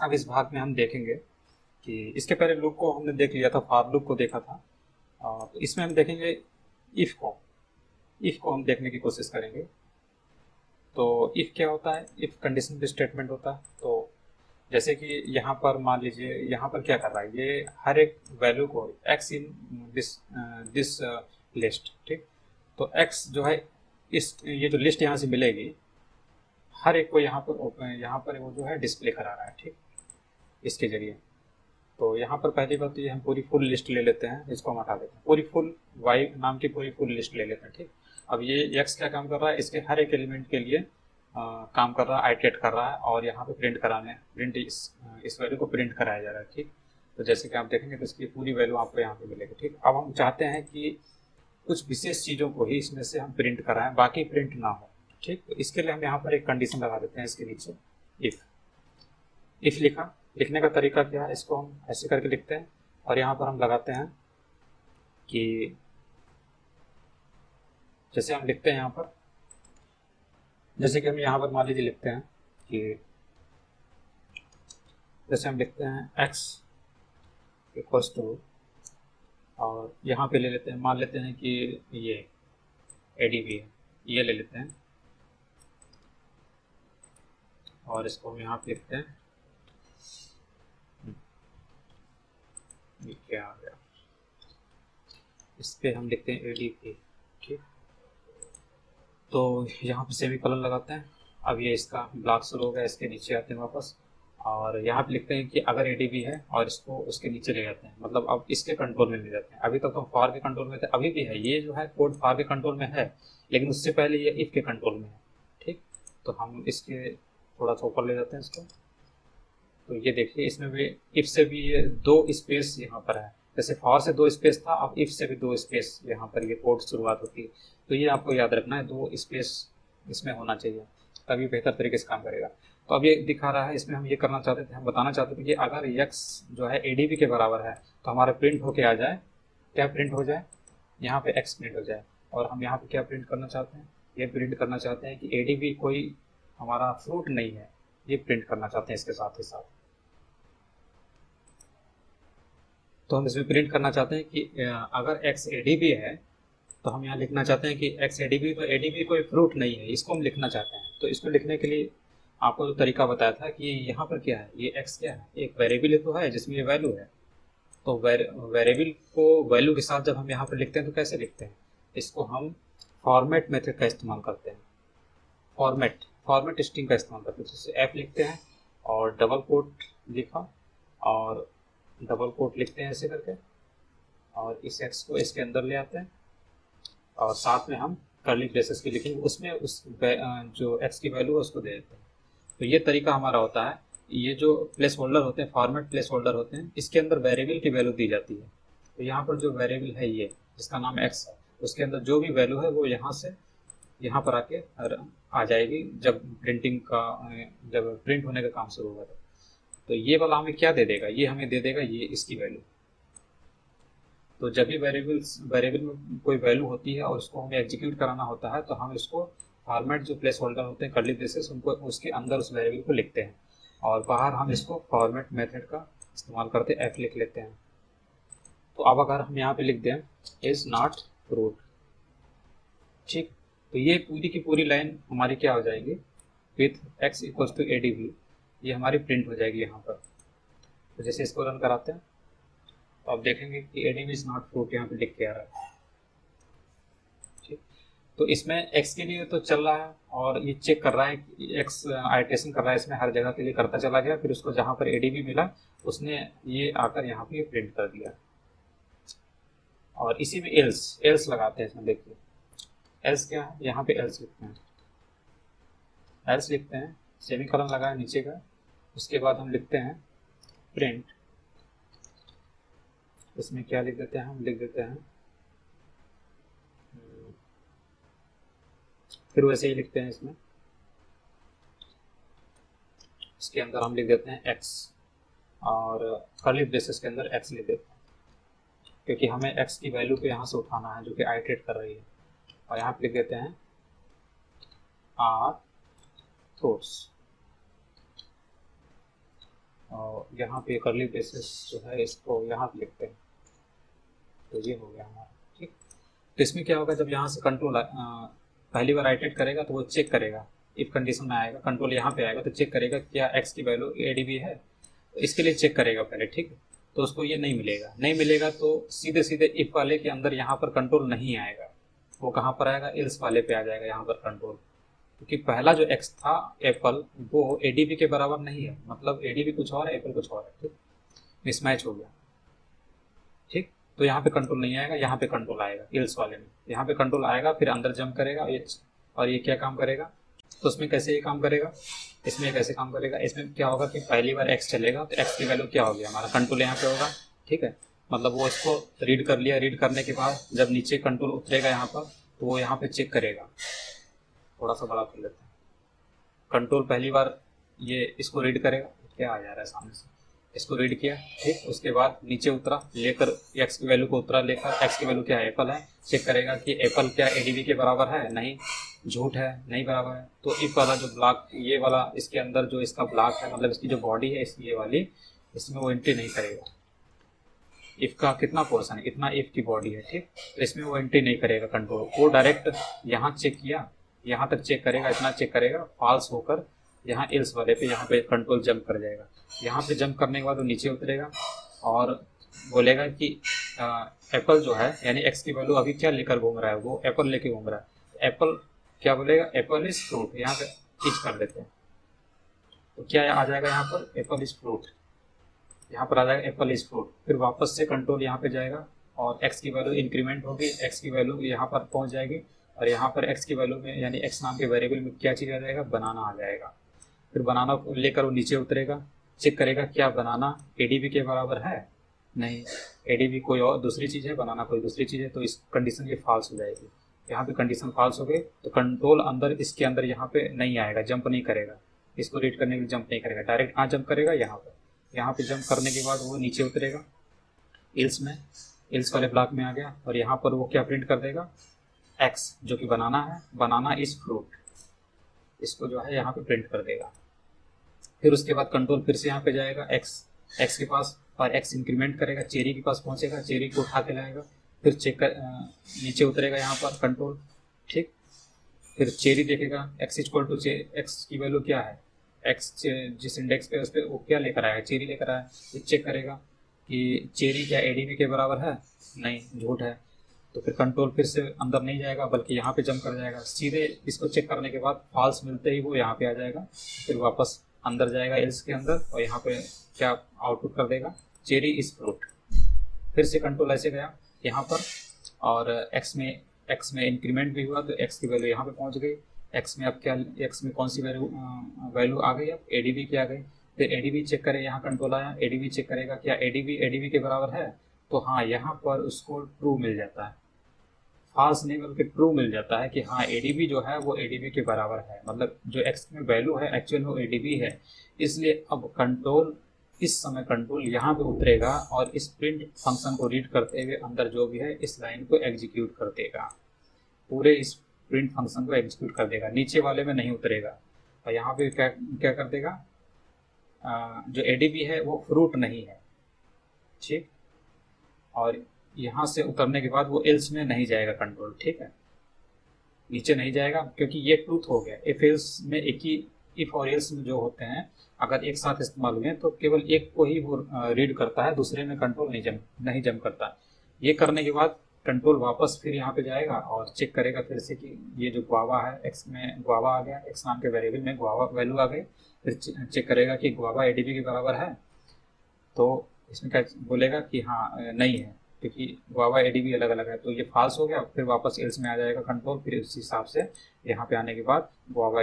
अब इस भाग में हम देखेंगे कि इसके पहले लूप को हमने देख लिया था, फॉर लूप को देखा था। तो इसमें हम देखेंगे इफ को हम देखने की कोशिश करेंगे। तो इफ क्या होता है? इफ कंडीशनल स्टेटमेंट होता है। तो जैसे कि यहाँ पर मान लीजिए, यहाँ पर क्या कर रहा है, ये हर एक वैल्यू को x in this this list, ठीक। तो एक्स जो है, इस ये जो लिस्ट यहाँ से मिलेगी, हर एक को यहाँ पर वो जो है डिस्प्ले करा रहा है, ठीक, इसके जरिए। तो यहाँ पर पहली बात तो ये हम पूरी फुल लिस्ट ले लेते हैं, इसको हम हटा देते हैं, पूरी फुल वाई नाम की पूरी फुल लिस्ट ले लेते हैं, ठीक। अब ये एक्स क्या काम कर रहा है, इसके हर एक एलिमेंट के लिए काम कर रहा है, आइटरेट कर रहा है, और यहाँ पे प्रिंट इस वैल्यू को प्रिंट कराया जा रहा है, ठीक। तो जैसे कि आप देखेंगे तो इसकी पूरी वैल्यू आपको यहाँ पे मिलेगी, ठीक। अब हम चाहते हैं कि कुछ विशेष चीज़ों को ही इसमें से हम प्रिंट कराएं, बाकी प्रिंट ना हो, ठीक। तो इसके लिए हम यहाँ पर एक कंडीशन लगा देते हैं इसके नीचे, इफ लिखा। लिखने का तरीका क्या है, इसको हम ऐसे करके लिखते हैं, और यहाँ पर हम लगाते हैं कि जैसे हम लिखते हैं यहाँ पर, जैसे कि हम यहाँ पर मान लीजिए लिखते हैं कि जैसे हम लिखते हैं x इक्वल्स टू, और यहाँ पे ले लेते हैं, मान लेते हैं कि ये ADB है, ये ले लेते हैं, और इसको हम यहाँ पे लिखते हैं, ये क्या आ गया, इस पे हम लिखते हैं ADB, ठीक। तो यहाँ पे सेमीकोलन लगाते हैं। अब ये इसका ब्लॉक शुरू हो गया, इसके नीचे आते हैं वापस, और यहाँ पे लिखते हैं कि अगर ADB है, और इसको उसके नीचे ले जाते हैं, मतलब अब इसके कंट्रोल में ले जाते हैं। अभी तक तो फॉर के कंट्रोल में थे, अभी भी है, ये जो है कोड फॉर के कंट्रोल में है, लेकिन उससे पहले ये इफ के कंट्रोल में है, ठीक। तो हम इसके थोड़ा सा ऊपर ले जाते हैं इसको। तो ये देखिए, इसमें भी इफ से भी ये 2 स्पेस यहाँ पर है, जैसे फॉर से 2 स्पेस था, अब इफ से भी 2 स्पेस यहाँ पर ये कोड शुरुआत होती है। तो ये आपको याद रखना है, 2 स्पेस इसमें होना चाहिए, तभी बेहतर तरीके से काम करेगा। तो अब ये दिखा रहा है, इसमें हम ये करना चाहते थे, हम बताना चाहते थे कि अगर x जो है ADB के बराबर है, तो हमारा प्रिंट होके आ जाए, क्या प्रिंट हो जाए, यहाँ पे x प्रिंट हो जाए। और हम यहाँ पे क्या प्रिंट करना चाहते हैं, ये प्रिंट करना चाहते हैं कि ADB कोई हमारा फ्रूट नहीं है, ये प्रिंट करना चाहते हैं इसके साथ ही साथ। तो हम इसमें प्रिंट करना चाहते हैं कि अगर x ADB है, तो हम यहाँ लिखना चाहते हैं कि x ADB, तो ADB कोई फ्रूट नहीं है, इसको हम लिखना चाहते हैं। तो इसको लिखने के लिए आपको जो तरीका बताया था कि यहाँ पर क्या है, ये x क्या है, एक वेरिएबल तो है जिसमें ये वैल्यू है। तो वेरिएबल को वैल्यू के साथ जब हम यहाँ पर लिखते हैं तो कैसे लिखते हैं, इसको हम फॉर्मेट मेथड का इस्तेमाल करते हैं, फॉर्मेट स्ट्रिंग का इस्तेमाल करते हैं। जैसे f लिखते हैं और डबल कोट लिखा, और डबल कोट लिखते हैं ऐसे करके, और इस x को इसके अंदर ले आते हैं, और साथ में हम कर्ली ब्रेसेस की लिखेंगे, उसमें जो x की वैल्यू है उसको दे देते हैं। तो ये तरीका हमारा होता है। ये जो प्लेस होल्डर होते हैं, फॉर्मेट प्लेस होल्डर होते हैं, इसके अंदर वेरिएबल की वैल्यू दी जाती है। तो यहाँ पर जो वेरिएबल है ये, जिसका नाम x है, उसके अंदर जो भी वैल्यू है वो यहाँ से यहाँ पर आके आ जाएगी, जब प्रिंट होने का काम शुरू होगा। तो ये वाला हमें क्या दे देगा, ये हमें दे देगा ये इसकी वैल्यू। तो जब भी वेरिएबल में कोई वैल्यू होती है और उसको हमें एग्जीक्यूट कराना होता है, तो हम इसको फॉर्मेट जो प्लेस होल्डर होते हैं कर्ली ब्रेसेस, उनको उसके अंदर उस वेरिएबल को लिखते हैं, और बाहर हम इसको फॉर्मेट मेथड का इस्तेमाल करते एफ लिख लेते हैं। तो अब अगर हम यहाँ पे लिख दें इज नॉट फ्रूट, ठीक, तो ये पूरी की पूरी लाइन हमारी क्या हो जाएगी, with x equals to ADB, ये हमारी प्रिंट हो जाएगी यहाँ पर। तो जैसे इसको रन कराते हैं, तो आप देखेंगे कि ADB इज नॉट फ्रूट यहाँ पे लिख के आ रहा है, ठीक। तो इसमें x के लिए तो चल रहा है, और ये चेक कर रहा है कि x आइट्रेशन कर रहा है, इसमें हर जगह के लिए करता चला गया, फिर उसको जहाँ पर ADB मिला उसने ये आकर यहाँ पे प्रिंट कर दिया। और इसी में एल्स लगाते हैं इसमें, देखिए एल्स क्या है, यहाँ पे एल्स लिखते हैं, सेमीकोलन लगाया नीचे का, उसके बाद हम लिखते हैं प्रिंट, इसमें क्या लिख देते हैं, हम लिख देते हैं, फिर वैसे ही लिखते हैं इसमें, इसके अंदर हम लिख देते हैं x, और कर्ली ब्रेसेस के अंदर x लिख देते हैं, क्योंकि हमें x की वैल्यू को यहाँ से उठाना है जो कि आइटरेट कर रही है। और यहाँ पे लिख देते हैं आर थॉट्स, और यहाँ पे कर्ली ब्रेसेस जो है इसको यहाँ पे लिखते हैं। तो ये हो गया हमारा, ठीक। तो इसमें क्या होगा, जब यहाँ से कंट्रोल पहली बार राइटेट करेगा तो वो चेक करेगा, इफ कंडीशन में आएगा, कंट्रोल यहाँ पे आएगा तो चेक करेगा क्या एक्स की वैल्यू एडीबी है, तो इसके लिए चेक करेगा पहले, ठीक है। तो उसको ये नहीं मिलेगा, नहीं मिलेगा तो सीधे सीधे इफ वाले के अंदर यहाँ पर कंट्रोल नहीं आएगा, वो कहाँ पर आएगा, एल्स वाले पे आ जाएगा यहाँ पर कंट्रोल। क्योंकि पहला जो एक्स था एप्पल, वो एडीबी के बराबर नहीं है, मतलब एडीबी कुछ और है, एप्पल कुछ और है, ठीक। मिसमैच हो गया, ठीक। तो यहाँ पे कंट्रोल नहीं आएगा, यहाँ पे कंट्रोल आएगा एल्स वाले में, यहाँ पे कंट्रोल आएगा, फिर अंदर जंप करेगा ये, और ये क्या काम करेगा, तो उसमें कैसे ये काम करेगा, इसमें कैसे काम करेगा, इसमें क्या होगा कि पहली बार एक्स चलेगा तो एक्स की वैल्यू क्या हो गया, हमारा कंट्रोल यहाँ पे होगा, ठीक है। मतलब वो इसको रीड कर लिया, रीड करने के बाद जब नीचे कंट्रोल उतरेगा यहाँ पर, तो वो यहाँ पे चेक करेगा। थोड़ा सा बड़ा कर लेते हैं, कंट्रोल पहली बार ये इसको रीड करेगा, क्या आ जा रहा है सामने से, इसको रीड किया, ठीक। उसके बाद नीचे उतरा, लेकर एक्स की वैल्यू को उतरा, लेकर एक्स की वैल्यू क्या है, एप्पल है, चेक करेगा कि एप्पल क्या एडीबी के बराबर है, नहीं, झूठ है, नहीं बराबर है। तो इफ वाला जो ब्लॉक, ये वाला इसके अंदर जो इसका ब्लॉक है, मतलब इसकी जो बॉडी है इस ये वाली, इसमें वो एंट्री नहीं करेगा। इफ का कितना पोर्शन है, इतना इफ की बॉडी है, ठीक। तो इसमें वो एंट्री नहीं करेगा कंट्रोल, वो डायरेक्ट यहाँ चेक किया, यहाँ तक चेक करेगा, इतना चेक करेगा, फॉल्स होकर यहाँ एल्स वाले पे, यहाँ पे कंट्रोल जंप कर जाएगा। यहाँ पे जंप करने के बाद वो नीचे उतरेगा और बोलेगा कि एप्पल जो है, यानी एक्स की वैल्यू अभी क्या लेकर घूम रहा है, वो एप्पल लेके घूम रहा है। एप्पल क्या बोलेगा, एप्पल इज फ्रूट, यहाँ पे टीच कर देते हैं। तो क्या आ जाएगा यहाँ पर, एप्पल इज फ्रूट, यहाँ पर आ जाएगा एप्पल इज फ्रूट। फिर वापस से कंट्रोल यहाँ पे जाएगा और एक्स की वैल्यू इंक्रीमेंट होगी, एक्स की वैल्यू यहाँ पर पहुँच जाएगी, और यहाँ पर एक्स की वैल्यू में, यानी एक्स नाम के वेरिएबल में क्या चीज़ आ जाएगा, बनाना आ जाएगा। फिर बनाना लेकर वो नीचे उतरेगा, चेक करेगा क्या बनाना एडीबी के बराबर है, नहीं, एडीबी कोई और दूसरी चीज़ है, बनाना कोई दूसरी चीज़ है, तो इस कंडीशन ये फॉल्स हो जाएगी। यहाँ पे कंडीशन फॉल्स हो गई तो कंट्रोल अंदर, इसके अंदर यहाँ पे नहीं आएगा, जंप नहीं करेगा, इसको रीड करने के लिए जंप नहीं करेगा, डायरेक्ट कहाँ जंप करेगा, यहाँ पर। यहाँ पे जंप करने के बाद वो नीचे उतरेगा एल्स में, एल्स वाले ब्लॉक में आ गया, और यहाँ पर वो क्या प्रिंट कर देगा, एक्स जो कि बनाना है, बनाना इज फ्रूट, इसको जो है यहाँ पे प्रिंट कर देगा। फिर उसके बाद कंट्रोल फिर से यहाँ पे जाएगा एक्स के पास, और एक्स इंक्रीमेंट करेगा, चेरी के पास पहुँचेगा, चेरी को उठा के लाएगा, फिर चेक कर नीचे उतरेगा यहाँ पर कंट्रोल, ठीक। फिर चेरी देखेगा, एक्स इक्वल टू एक्स की वैल्यू क्या है, एक्स जिस इंडेक्स पे उस पर वो क्या लेकर आया, चेरी लेकर आया। फिर चेक करेगा कि चेरी क्या एडीबी के बराबर है, नहीं, झूठ है। तो फिर कंट्रोल फिर से अंदर नहीं जाएगा, बल्कि यहाँ पे जंप कर जाएगा, सीधे इसको चेक करने के बाद फॉल्स मिलते ही वो यहाँ पे आ जाएगा, फिर वापस अंदर जाएगा एल्स के अंदर, और यहाँ पे क्या आउटपुट कर देगा, चेरी इज फ्रूट। फिर से कंट्रोल ऐसे गया यहाँ पर, और एक्स में इंक्रीमेंट भी हुआ, तो एक्स की वैल्यू यहाँ पे पहुँच गई। एक्स में अब क्या, एक्स में कौन सी वैल्यू आ गई, अब एडीबी की आ गई। फिर एडीबी चेक करे, यहाँ कंट्रोल आया, एडीबी चेक करेगा क्या एडीबी के बराबर है, तो हाँ, यहाँ पर उसको ट्रू मिल जाता है, फॉल्स नहीं बल्कि ट्रू मिल जाता है कि हाँ एडीबी जो है वो एडीबी के बराबर है, मतलब जो एक्स में वैल्यू है एक्चुअल में वो एडीबी है। इसलिए अब कंट्रोल, इस समय कंट्रोल यहाँ पे उतरेगा और इस प्रिंट फंक्शन को रीड करते हुए अंदर जो भी है इस लाइन को एग्जीक्यूट कर देगा, पूरे इस प्रिंट फंक्शन को एग्जीक्यूट कर देगा, नीचे वाले में नहीं उतरेगा। और यहाँ पे क्या क्या कर देगा, जो एडीबी है वो फ्रूट नहीं है, ठीक। और यहाँ से उतरने के बाद वो एल्स में नहीं जाएगा कंट्रोल, ठीक है, नीचे नहीं जाएगा, क्योंकि ये ट्रूथ हो गया। इफ एल्स में एक ही, इफ और एल्स में जो होते हैं अगर एक साथ इस्तेमाल हुए तो केवल एक को ही वो रीड करता है, दूसरे में कंट्रोल नहीं जम करता। ये करने के बाद कंट्रोल वापस फिर यहाँ पे जाएगा और चेक करेगा फिर से कि ये जो गुआवा है, एक्स में गुआवा आ गया, एक्स नाम के वेरिएबल में गुआवा वैल्यू आ गई। फिर चेक करेगा कि गुआवा एडीबी के बराबर है, तो इसमें क्या बोलेगा कि हाँ नहीं है, क्योंकि गुआवा एडीबी अलग अलग है, तो ये फॉल्स हो गया। फिर वापस एल्स में आ जाएगा कंट्रोल, फिर उस हिसाब से यहाँ पे आने के बाद गुआवा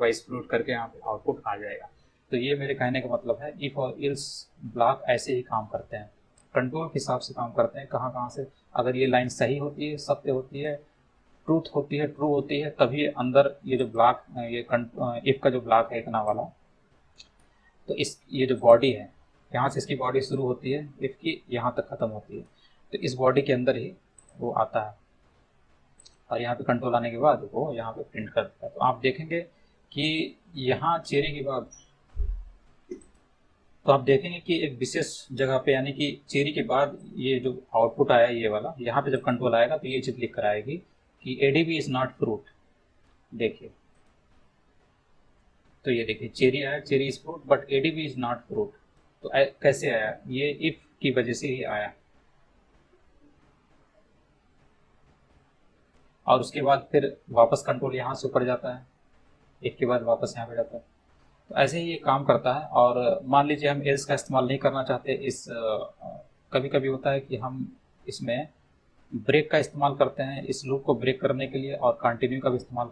इस फ्रूट करके यहाँ पे आउटपुट आ जाएगा। तो ये मेरे कहने का मतलब है, इफ और एल्स ब्लॉक ऐसे ही काम करते हैं, कंट्रोल के हिसाब से काम करते हैं। कहाँ कहाँ से, अगर ये लाइन सही होती है, सत्य होती है, ट्रूथ होती है, ट्रू होती है, तभी अंदर ये जो ब्लॉक, ये इफ का जो ब्लॉक है इतना वाला, तो इस ये जो बॉडी है, यहाँ से इसकी बॉडी शुरू होती है, इफ की यहाँ तक खत्म होती है, तो इस बॉडी के अंदर ही वो आता है, और यहाँ पे कंट्रोल आने के बाद वो यहाँ पे प्रिंट कर देता है। तो आप देखेंगे कि यहाँ चेरी के बाद तो आप देखेंगे कि एक विशेष जगह पे, यानी कि चेरी के बाद ये जो आउटपुट आया ये वाला, यहाँ पे जब कंट्रोल आएगा तो ये चीज़ लिख कर आएगी कि एडीबी इज नॉट फ्रूट। देखिए, तो ये देखिए चेरी आया, cherry is fruit but ADB is not fruit. तो कैसे आया? ये इफ की वजह से ही आया। और उसके बाद फिर वापस कंट्रोल यहाँ से ऊपर जाता है, एक के बाद वापस यहाँ पे जाता है। तो ऐसे ही ये काम करता है। और मान लीजिए हम एल्स का इस्तेमाल नहीं करना चाहते, इस कभी कभी होता है कि हम इसमें ब्रेक का इस्तेमाल करते हैं, इस लूप को ब्रेक करने के लिए, और कंटिन्यू का भी इस्तेमाल करते हैं।